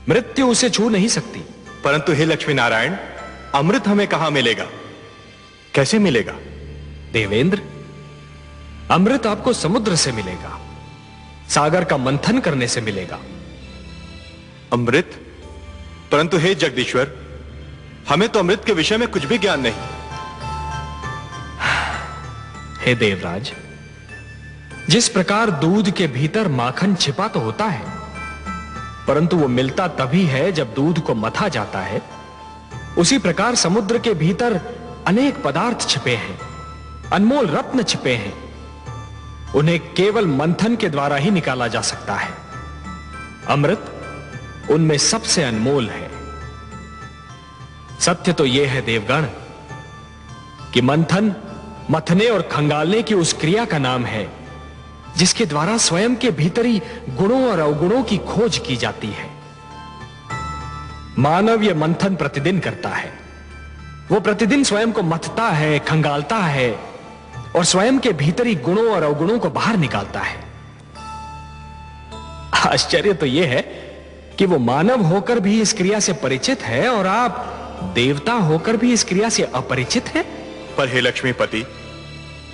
मृत्यु उसे छू नहीं सकती। परंतु हे लक्ष्मी नारायण, अमृत हमें कहां मिलेगा, कैसे मिलेगा? देवेंद्र, अमृत आपको समुद्र से मिलेगा, सागर का मंथन करने से मिलेगा। अमृत? परंतु हे जगदीश्वर, हमें तो अमृत के विषय में कुछ भी ज्ञान नहीं। हे देवराज, जिस प्रकार दूध के भीतर माखन छिपा तो होता है, परंतु वो मिलता तभी है जब दूध को मथा जाता है, उसी प्रकार समुद्र के भीतर अनेक पदार्थ छिपे हैं, अनमोल रत्न छिपे हैं। उन्हें केवल मंथन के द्वारा ही निकाला जा सकता है। अमृत उनमें सबसे अनमोल है। सत्य तो यह है देवगण कि मंथन मथने और खंगालने की उस क्रिया का नाम है जिसके द्वारा स्वयं के भीतरी गुणों और अवगुणों की खोज की जाती है। मानव यह मंथन प्रतिदिन करता है। वो प्रतिदिन स्वयं को मथता है, खंगालता है और स्वयं के भीतरी गुणों और अवगुणों को बाहर निकालता है। आश्चर्य तो यह है कि वो मानव होकर भी इस क्रिया से परिचित है और आप देवता होकर भी इस क्रिया से अपरिचित हैं। पर हे लक्ष्मीपति,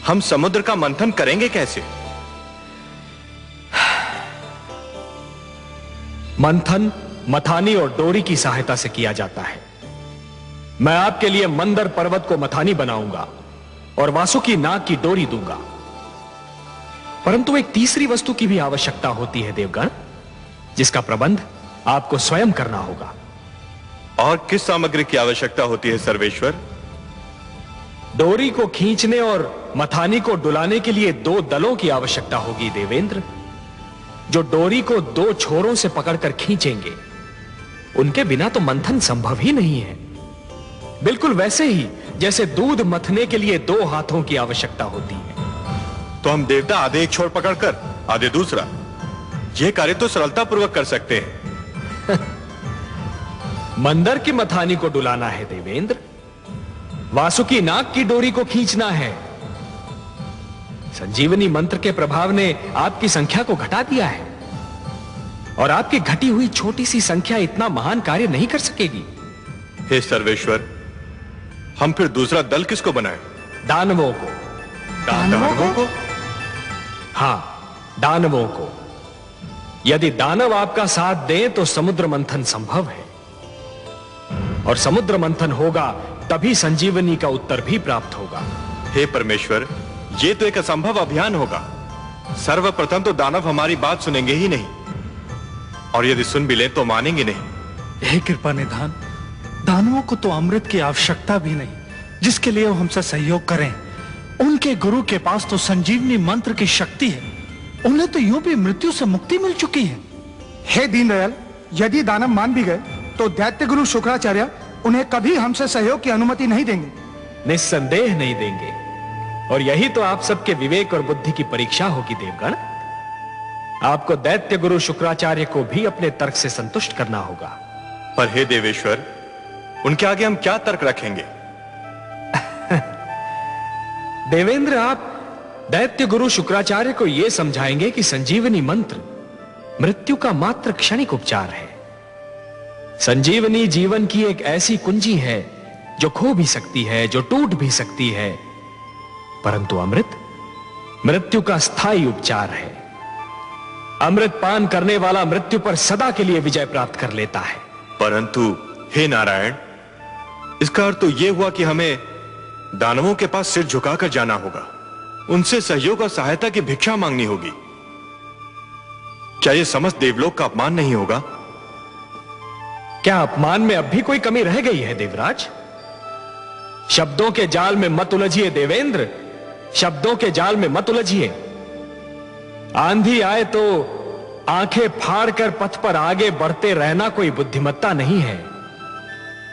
हम समुद्र का मंथन करेंगे कैसे? मंथन मथानी और डोरी की सहायता से किया जाता है। मैं आपके लिए मंदर पर्वत को मथानी बनाऊंगा और वासुकी नाग की डोरी दूंगा। परंतु एक तीसरी वस्तु की भी आवश्यकता होती है देवगण, जिसका प्रबंध आपको स्वयं करना होगा। और किस सामग्री की आवश्यकता होती है सर्वेश्वर? डोरी को खींचने और मथानी को डुलाने के लिए 2 दलों की आवश्यकता होगी देवेंद्र, जो डोरी को 2 छोरों से पकड़कर खींचेंगे। उनके बिना तो मंथन संभव ही नहीं है। बिल्कुल वैसे ही जैसे दूध मथने के लिए 2 हाथों की आवश्यकता होती है। तो हम देवता आधे एक छोर पकड़कर आधे दूसरा, यह कार्य तो सरलता पूर्वक कर सकते हैं। मंदर की मथानी को डुलाना है देवेंद्र, वासुकी नाग की डोरी को खींचना है। संजीवनी मंत्र के प्रभाव ने आपकी संख्या को घटा दिया है और आपकी घटी हुई छोटी सी संख्या इतना महान कार्य नहीं कर सकेगी। हे सर्वेश्वर, हम फिर दूसरा दल किसको बनाएं? दानवों को। दानवों को? हां, दानवों को। यदि दानव आपका साथ दें तो समुद्र मंथन संभव है, और समुद्र मंथन होगा तभी संजीवनी का उत्तर भी प्राप्त होगा। हे परमेश्वर, यह तो एक असंभव अभियान होगा। सर्वप्रथम तो दानव हमारी बात सुनेंगे ही नहीं, और यदि सुन भी ले तो मानेंगे नहीं। हे कृपा निधान, दानवों को तो अमृत की आवश्यकता भी नहीं, जिसके लिए वो हमसे सहयोग करें। उनके गुरु के पास तो संजीवनी मंत्र की शक्ति है, उन्हें तो यूं भी मृत्यु से मुक्ति मिल चुकी है। हे दीनदयाल, यदि दानव मान भी गए तो दैत्य गुरु शुक्राचार्य उन्हें कभी हमसे सहयोग की अनुमति नहीं देंगे। निस्संदेह नहीं देंगे, और यही तो आप सबके विवेक और बुद्धि की परीक्षा होगी देवगण। आपको दैत्य गुरु शुक्राचार्य को भी अपने तर्क से संतुष्ट करना होगा। पर हे देवेश्वर, उनके आगे हम क्या तर्क रखेंगे? देवेंद्र, आप दैत्य गुरु शुक्राचार्य को यह समझाएंगे कि संजीवनी मंत्र मृत्यु का मात्र क्षणिक उपचार है। संजीवनी जीवन की एक ऐसी कुंजी है जो खो भी सकती है, जो टूट भी सकती है, परंतु अमृत मृत्यु का स्थायी उपचार है। अमृत पान करने वाला मृत्यु पर सदा के लिए विजय प्राप्त कर लेता है। परंतु हे नारायण, इसका अर्थ तो यह हुआ कि हमें दानवों के पास सिर झुकाकर जाना होगा, उनसे सहयोग और सहायता की भिक्षा मांगनी होगी। क्या यह समस्त देवलोक का अपमान नहीं होगा? क्या अपमान में अब भी कोई कमी रह गई है देवराज? शब्दों के जाल में मत उलझिए देवेंद्र, शब्दों के जाल में मत उलझिए। आंधी आए तो आंखें फाड़कर पथ पर आगे बढ़ते रहना कोई बुद्धिमत्ता नहीं है।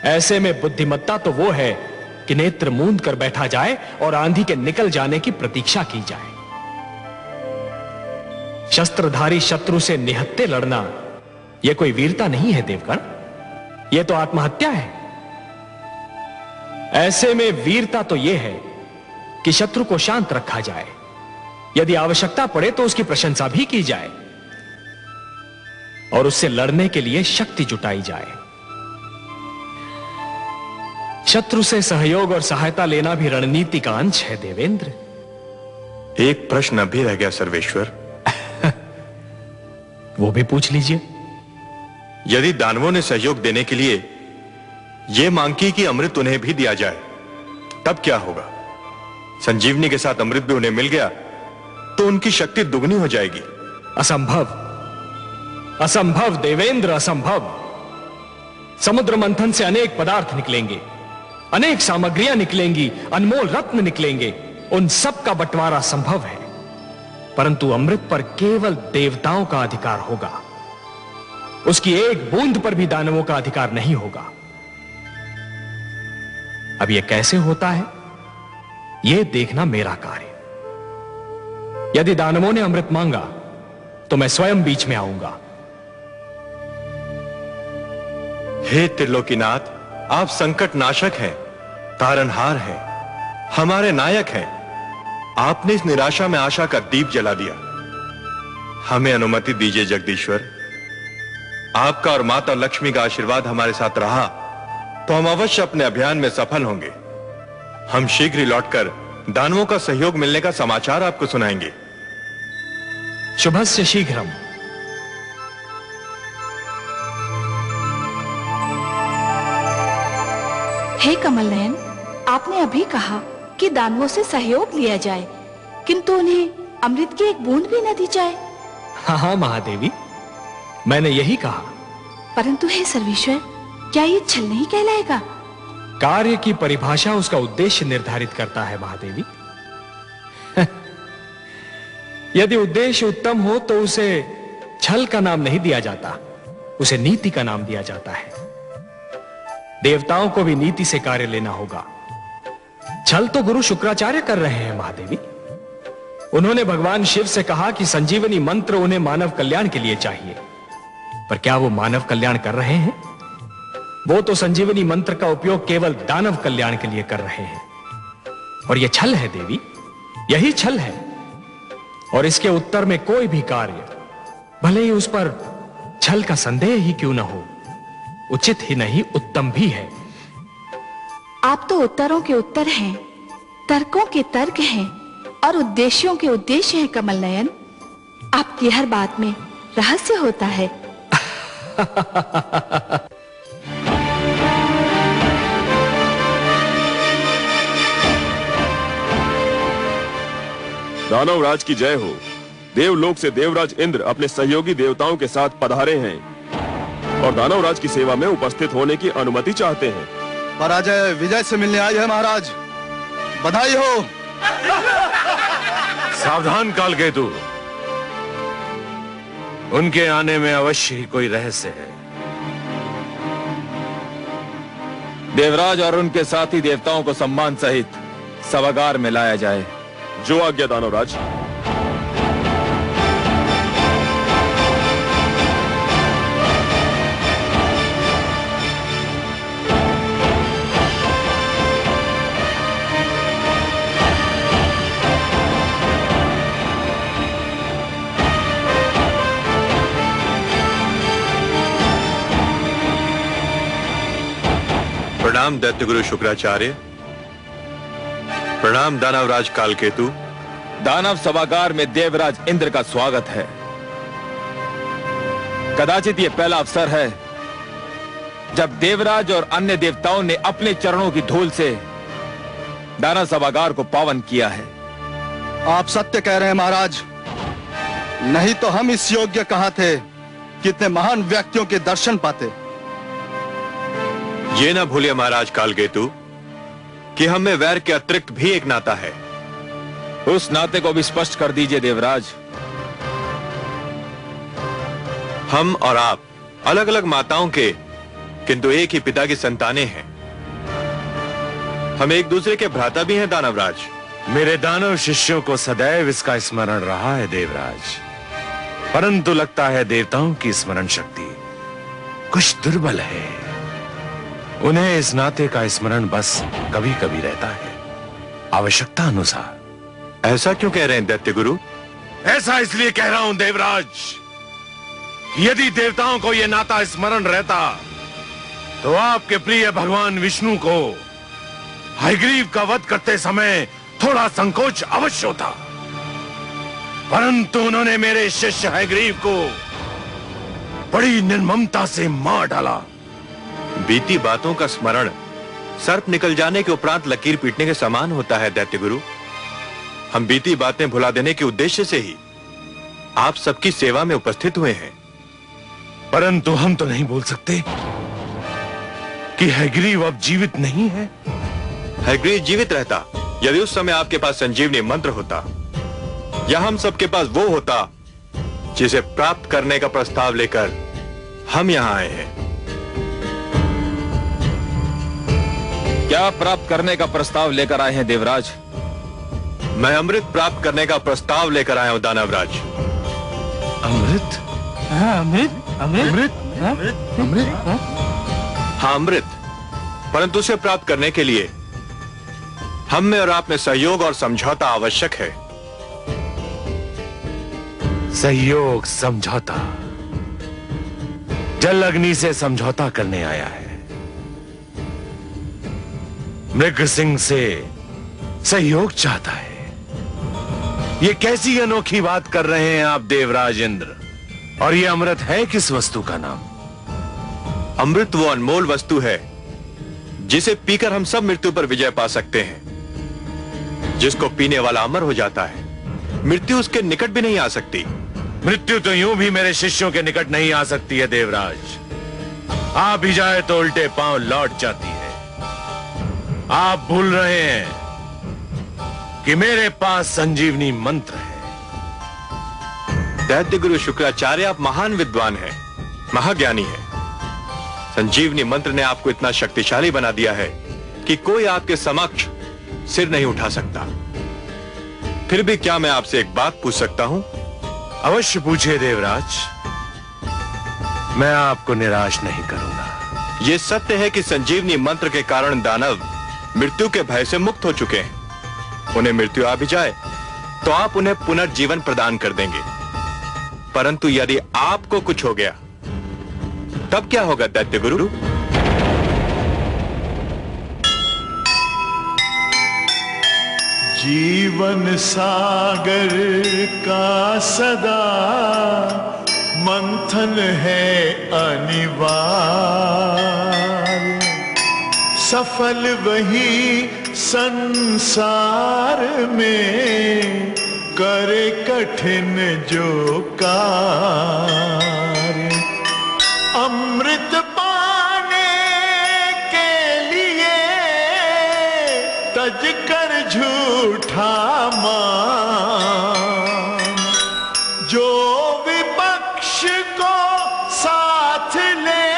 ऐसे में बुद्धिमत्ता तो वो है कि नेत्र मूंद कर बैठा जाए और आंधी के निकल जाने की प्रतीक्षा की जाए। शस्त्रधारी शत्रु से निहत्ते लड़ना यह कोई वीरता नहीं है देवगण, यह तो आत्महत्या है। ऐसे में वीरता तो यह है कि शत्रु को शांत रखा जाए, यदि आवश्यकता पड़े तो उसकी प्रशंसा भी की जाए। और उससे लड़ने के लिए शक्ति जुटाई जाए। शत्रु से सहयोग और सहायता लेना भी रणनीति का अंश है देवेंद्र। एक प्रश्न अभी रह गया सर्वेश्वर। वो भी पूछ लीजिए। यदि दानवों ने सहयोग देने के लिए यह मांग की कि अमृत उन्हें भी दिया जाए, तब क्या होगा? संजीवनी के साथ अमृत भी उन्हें मिल गया तो उनकी शक्ति दुगनी हो जाएगी। असंभव, असंभव देवेंद्र, असंभव। समुद्र मंथन से अनेक पदार्थ निकलेंगे, अनेक सामग्रियां निकलेंगी, अनमोल रत्न निकलेंगे। उन सब का बंटवारा संभव है, परंतु अमृत पर केवल देवताओं का अधिकार होगा। उसकी एक बूंद पर भी दानवों का अधिकार नहीं होगा। अब यह कैसे होता है, यह देखना मेरा कार्य। यदि दानवों ने अमृत मांगा तो मैं स्वयं बीच में आऊंगा। हे त्रिलोकीनाथ, आप संकट नाशक हैं, तारनहार हैं, हमारे नायक हैं। आपने इस निराशा में आशा का दीप जला दिया। हमें अनुमति दीजिए जगदीश्वर। आपका और माता लक्ष्मी का आशीर्वाद हमारे साथ रहा तो हम अवश्य अपने अभियान में सफल होंगे। हम शीघ्र ही लौटकर दानवों का सहयोग मिलने का समाचार आपको सुनाएंगे। शुभस्य शीघ्रम। हे कमल नयन, आपने अभी कहा कि दानवों से सहयोग लिया जाए, किंतु उन्हें अमृत की एक बूंद भी न दी जाए। हाँ महादेवी, मैंने यही कहा। परंतु हे सर्वेश्वर, क्या ये छल नहीं कहलाएगा? कार्य की परिभाषा उसका उद्देश्य निर्धारित करता है महादेवी। यदि उद्देश्य उत्तम हो तो उसे छल का नाम नहीं दिया जाता, उसे नीति का नाम दिया जाता है। देवताओं को भी नीति से कार्य लेना होगा। छल तो गुरु शुक्राचार्य कर रहे हैं महादेवी। उन्होंने भगवान शिव से कहा कि संजीवनी मंत्र उन्हें मानव कल्याण के लिए चाहिए, पर क्या वो मानव कल्याण कर रहे हैं? वो तो संजीवनी मंत्र का उपयोग केवल दानव कल्याण के लिए कर रहे हैं। और यह छल है देवी, यही छल है। और इसके उत्तर में कोई भी कार्य, भले ही उस पर छल का संदेह ही क्यों न हो, उचित ही नहीं उत्तम भी है। आप तो उत्तरों के उत्तर हैं, तर्कों के तर्क हैं और उद्देश्यों के उद्देश्य हैं कमल नयन। आपकी हर बात में रहस्य होता है। दानवराज की जय हो। देवलोक से देवराज इंद्र अपने सहयोगी देवताओं के साथ पधारे हैं और दानवराज की सेवा में उपस्थित होने की अनुमति चाहते हैं। पराजय विजय से मिलने आए हैं महाराज, बधाई हो। सावधान कालकेतु, उनके आने में अवश्य ही कोई रहस्य है। देवराज और उनके साथी देवताओं को सम्मान सहित सभागार में लाया जाए। जो आज्ञा दानवराज। प्रणाम दैत्य गुरु शुक्राचार्य। प्रणाम दानवराज कालकेतु। दानव सभागार में देवराज इंद्र का स्वागत है। कदाचित यह पहला अवसर है जब देवराज और अन्य देवताओं ने अपने चरणों की धूल से दानव सभागार को पावन किया है। आप सत्य कह रहे हैं महाराज, नहीं तो हम इस योग्य कहां थे कि इतने महान व्यक्तियों के दर्शन पाते। ये ना भूलिए महाराज कालकेतु कि हमें वैर के अतिरिक्त भी एक नाता है। उस नाते को भी स्पष्ट कर दीजिए देवराज। हम और आप अलग अलग माताओं के किंतु एक ही पिता की संतानें हैं। हम एक दूसरे के भ्राता भी हैं दानवराज। मेरे दानव शिष्यों को सदैव इसका स्मरण रहा है देवराज, परंतु लगता है देवताओं की स्मरण शक्ति कुछ दुर्बल है। उन्हें इस नाते का स्मरण बस कभी कभी रहता है, आवश्यकता अनुसार। ऐसा क्यों कह रहे हैं दैत्य गुरु? ऐसा इसलिए कह रहा हूं देवराज यदि देवताओं को यह नाता स्मरण रहता तो आपके प्रिय भगवान विष्णु को हयग्रीव का वध करते समय थोड़ा संकोच अवश्य होता, परंतु उन्होंने मेरे शिष्य हयग्रीव को बड़ी निर्ममता से मार डाला। बीती बातों का स्मरण सर्प निकल जाने के उपरांत लकीर पीटने के समान होता है दैत्य गुरु। हम बीती बातें भुला देने के उद्देश्य से ही आप सबकी सेवा में उपस्थित हुए हैं। परंतु हम तो नहीं बोल सकते कि हयग्रीव अब जीवित नहीं है। हयग्रीव जीवित रहता यदि उस समय आपके पास संजीवनी मंत्र होता, या हम सबके पास वो होता जिसे प्राप्त करने का प्रस्ताव लेकर हम यहां आए हैं। क्या प्राप्त करने का प्रस्ताव लेकर आए हैं देवराज? मैं अमृत प्राप्त करने का प्रस्ताव लेकर आया हूं दानवराज। अमृत? अमृत अमृत अमृत हाँ अमृत, परंतु उसे प्राप्त करने के लिए हम में और आप में सहयोग और समझौता आवश्यक है। सहयोग, समझौता। जल अग्नि से समझौता करने आया है, मृग सिंह से सहयोग चाहता है। ये कैसी अनोखी बात कर रहे हैं आप देवराज इंद्र? और ये अमृत है किस वस्तु का नाम? अमृत वो अनमोल वस्तु है जिसे पीकर हम सब मृत्यु पर विजय पा सकते हैं। जिसको पीने वाला अमर हो जाता है, मृत्यु उसके निकट भी नहीं आ सकती। मृत्यु तो यूं भी मेरे शिष्यों के निकट नहीं आ सकती है देवराज। आ भी जाए तो उल्टे पांव लौट जाती है। आप भूल रहे हैं कि मेरे पास संजीवनी मंत्र है। दैत्य गुरु शुक्राचार्य, आप महान विद्वान हैं, महाज्ञानी हैं। संजीवनी मंत्र ने आपको इतना शक्तिशाली बना दिया है कि कोई आपके समक्ष सिर नहीं उठा सकता। फिर भी क्या मैं आपसे एक बात पूछ सकता हूं? अवश्य पूछिए देवराज, मैं आपको निराश नहीं करूंगा। यह सत्य है कि संजीवनी मंत्र के कारण दानव मृत्यु के भय से मुक्त हो चुके हैं। उन्हें मृत्यु आ भी जाए तो आप उन्हें पुनर्जीवन प्रदान कर देंगे। परंतु यदि आपको कुछ हो गया तब क्या होगा दैत्य गुरु? जीवन सागर का सदा मंथन है अनिवार्य, सफल वही संसार में करे कठिन जो कार्य। अमृत पाने के लिए तज कर झूठा मान, जो विपक्ष को साथ ले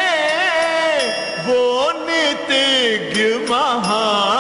वो नीतिज्ञ महान।